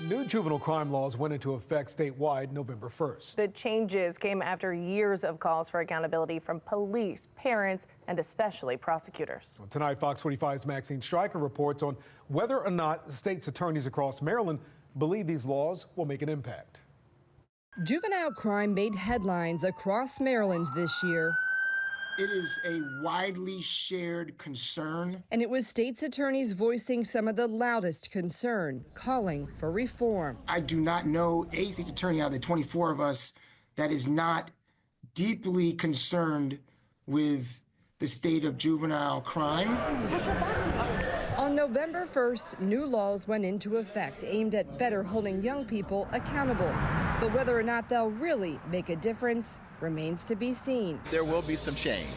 New juvenile crime laws went into effect statewide November 1st. The changes came after years of calls for accountability from police, parents, and especially prosecutors. Well, tonight, Fox 45's Maxine Stryker reports on whether or not state's attorneys across Maryland believe these laws will make an impact. Juvenile crime made headlines across Maryland this year. It is a widely shared concern. And it was state's attorneys voicing some of the loudest concern, calling for reform. I do not know a state's attorney out of the 24 of us that is not deeply concerned with the state of juvenile crime. On November 1st, new laws went into effect aimed at better holding young people accountable. But whether or not they'll really make a difference remains to be seen. There will be some change.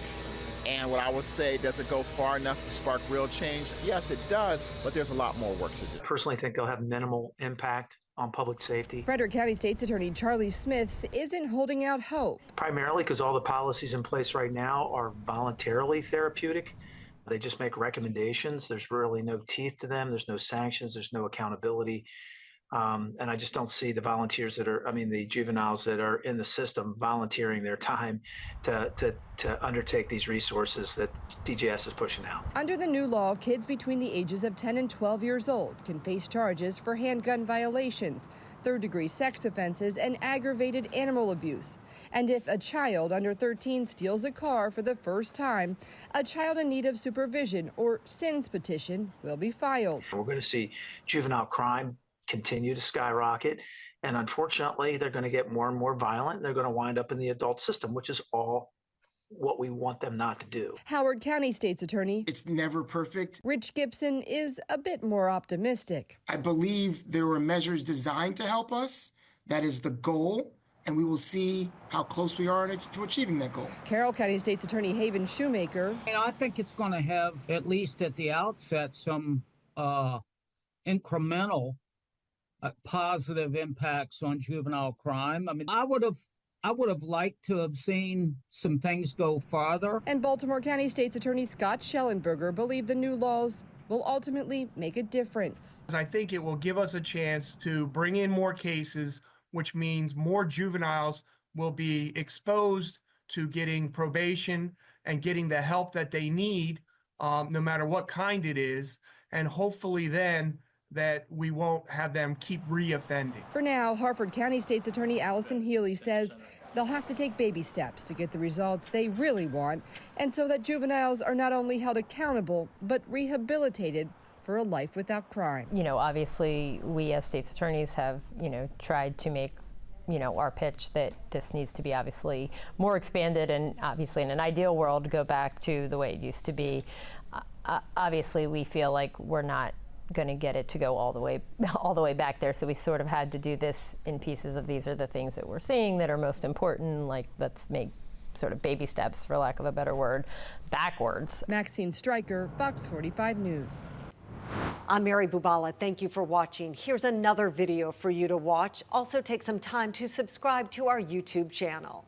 And what I would say, does it go far enough to spark real change? Yes, it does, but there's a lot more work to do. I personally think they'll have minimal impact on public safety. Frederick County State's Attorney Charlie Smith isn't holding out hope. Primarily because all the policies in place right now are voluntarily therapeutic. They just make recommendations. There's really no teeth to them. There's no sanctions. There's no accountability. And I just don't see the volunteers the juveniles that are in the system volunteering their time to undertake these resources that DJS is pushing out. Under the new law, kids between the ages of 10 and 12 years old can face charges for handgun violations, third-degree sex offenses, and aggravated animal abuse. And if a child under 13 steals a car for the first time, a child in need of supervision or SINS petition will be filed. We're going to see juvenile crime continue to skyrocket, and unfortunately they're going to get more and more violent, and they're going to wind up in the adult system, which is all what we want them not to do. Howard County State's Attorney, It's never perfect. Rich Gibson, is a bit more optimistic. I believe there were measures designed to help us. That is the goal, and we will see how close we are to achieving that goal. Carroll County State's Attorney Haven Shoemaker, I think it's going to have, at least at the outset, some incremental positive impacts on juvenile crime. I mean, I would have liked to have seen some things go farther. and Baltimore County State's Attorney Scott Schellenberger believe the new laws will ultimately make a difference. I think it will give us a chance to bring in more cases, which means more juveniles will be exposed to getting probation and getting the help that they need, no matter what kind it is, and hopefully then that we won't have them keep reoffending. For now, Harford County State's Attorney Allison Healy says they'll have to take baby steps to get the results they really want, and so that juveniles are not only held accountable, but rehabilitated for a life without crime. Obviously, we as state's attorneys have, tried to make our pitch that this needs to be obviously more expanded, and obviously in an ideal world go back to the way it used to be. Obviously, we feel like we're not going to get it to go all the way back there, so we sort of had to do this in pieces of these are the things that we're seeing that are most important, like let's make sort of baby steps, for lack of a better word, backwards. Maxine Stryker, Fox 45 News. I'm Mary Bubala. Thank you for watching. Here's another video for you to watch. Also take some time to subscribe to our YouTube channel.